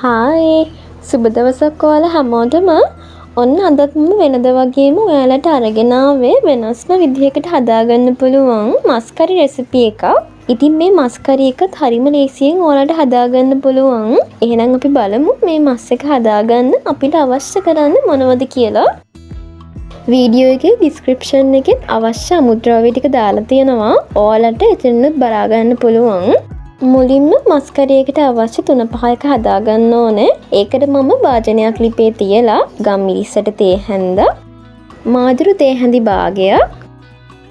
Hi සුබ දවසක් ඔයාලා හැමෝටම. ඔන්න අදත් මම වෙනද වගේම ඔයාලට අරගෙන ආවේ වෙනස්ම විදිහකට හදාගන්න පුළුවන් මස් කරි රෙසිපි එකක්. ඉතින් මේ මස් කරි එකත් හරිම ලේසියෙන් ඔයාලට හදාගන්න පුළුවන්. එහෙනම් අපි බලමු මේ මස් එක හදාගන්න අපිට අවශ්‍ය කරන්නේ මොනවද කියලා. වීඩියෝ එකේ ඩිස්ක්‍රිප්ෂන් එකේ අවශ්‍ය අමුද්‍රව්‍ය ටික දාලා තියෙනවා. ඔයාලට එතනත් බලා ගන්න පුළුවන්. මුලින්ම මස් කරියකට අවශ්‍ය 3-5 එක හදාගන්න ඕනේ. ඒකට මම වාජනයක් ලිපේ තියලා ගම්මිරිස්සට තේ හැඳ, මාදුරු තේ හැඳි භාගයක්,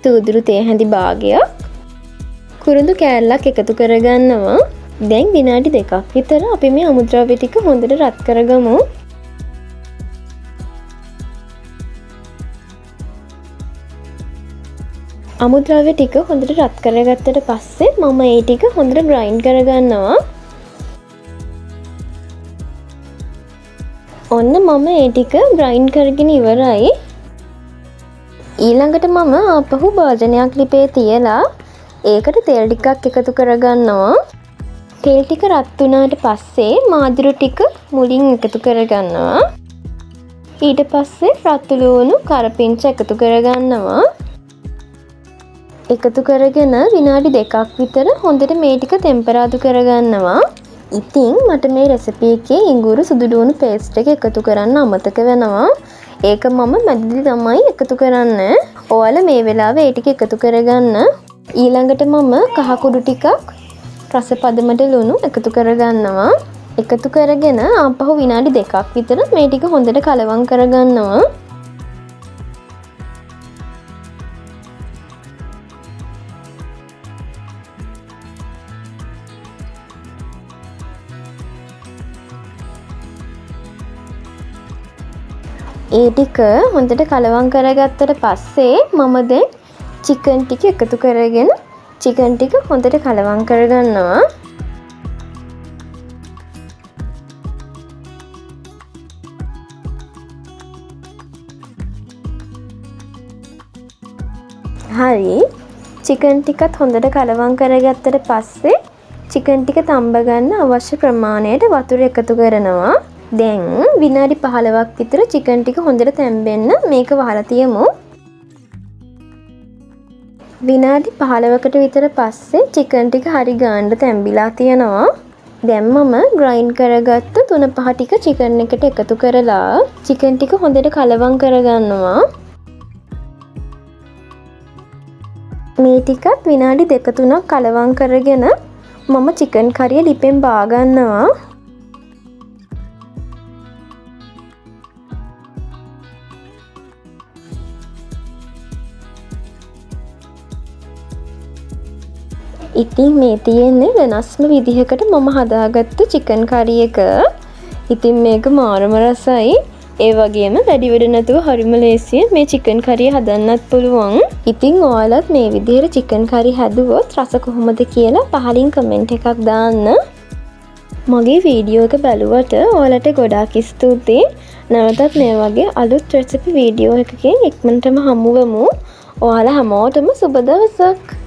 තූදුරු තේ හැඳි භාගයක්, කුරුඳු කෑල්ලක් එකතු කරගන්නවා. දැන් විනාඩි 2ක් විතර අපි මේ අමුද්‍රව්‍ය ටික හොඳට රත් කරගමු. අමුද්‍රව්‍ය ටික හොඳට රත් කරගත්තට පස්සේ මම ඒ ටික හොඳට ග්‍රයින්ඩ් කරගන්නවා. ඔන්න මම ඒ ටික ග්‍රයින්ඩ් කරගෙන ඉවරයි. ඊළඟට මම ආපහු භාජනයක් ලිපේ තියලා ඒකට තෙල් ටිකක් එකතු කරගන්නවා. තෙල් ටික රත් වුණාට පස්සේ මාදුරු ටික මුලින් එකතු කරගන්නවා. ඊට පස්සේ රතු ලුණු කරපිංච එකතු කරගන්නවා. එකතු කරගෙන විනාඩි 2ක් විතර හොඳට මේ ටික ටෙම්පරාදු කරගන්නවා. ඉතින් මට මේ රෙසිපි එකේ ඉඟුරු සුදු ලුණු පේස්ට් එක එකතු කරන්න අමතක වෙනවා. ඒක මම මැදදී තමයි එකතු කරන්නේ. ඔයාලා මේ වෙලාවේ ඒ ටික එකතු කරගන්න. ඊළඟට මම කහ කුඩු ටිකක් රස පදමට ලුණු එකතු කරගන්නවා. එකතු කරගෙන ආපහු විනාඩි 2ක් විතර මේ ටික හොඳට කලවම් කරගන්නවා. ඒ ටික හොඳට කලවම් කරගත්තට පස්සේ මම දැන් චිකන් ටික එකතු කරගෙන චිකන් ටික හොඳට කලවම් කරගන්නවා. හරි චිකන් ටිකත් හොඳට කලවම් කරගත්තට පස්සේ චිකන් ටික තඹ ගන්න අවශ්‍ය ප්‍රමාණයට වතුර එකතු කරනවා. දැන් විනාඩි 15ක් විතර චිකන් ටික හොඳට තැම්බෙන්න මේක වහලා තියමු. විනාඩි 15කට විතර පස්සේ චිකන් ටික හරි ගානට තැම්බිලා තියෙනවා. දැන් මම ග්‍රයින්ඩ් කරගත්ත 3-5 ටික චිකන් එකට එකතු කරලා චිකන් ටික හොඳට කලවම් කරගන්නවා. මේ ටිකත් විනාඩි 2-3ක් කලවම් කරගෙන මම චිකන් කරිය ලිපෙන් බා ගන්නවා. ඉතින් මේ තියෙන්නේ වෙනස්ම විදිහකට මම හදාගත්ත චිකන් කරි එක. ඉතින් මේක මාරම රසයි. ඒ වගේම වැඩි වැඩ නැතුව හරිම ලේසියෙන් මේ චිකන් කරිය හදන්නත් පුළුවන්. ඉතින් ඔයාලත් මේ විදිහට චිකන් කරි හැදුවොත් රස කොහොමද කියලා පහලින් කමෙන්ට් එකක් දාන්න. මගේ වීඩියෝ එක බලුවට ඔයාලට ගොඩාක් ස්තුතියි. නැවතත් මේ වගේ අලුත් රෙසිපි වීඩියෝ එකකින් ඉක්මනටම හමු වෙමු. ඔයාලා හැමෝටම සුබ දවසක්.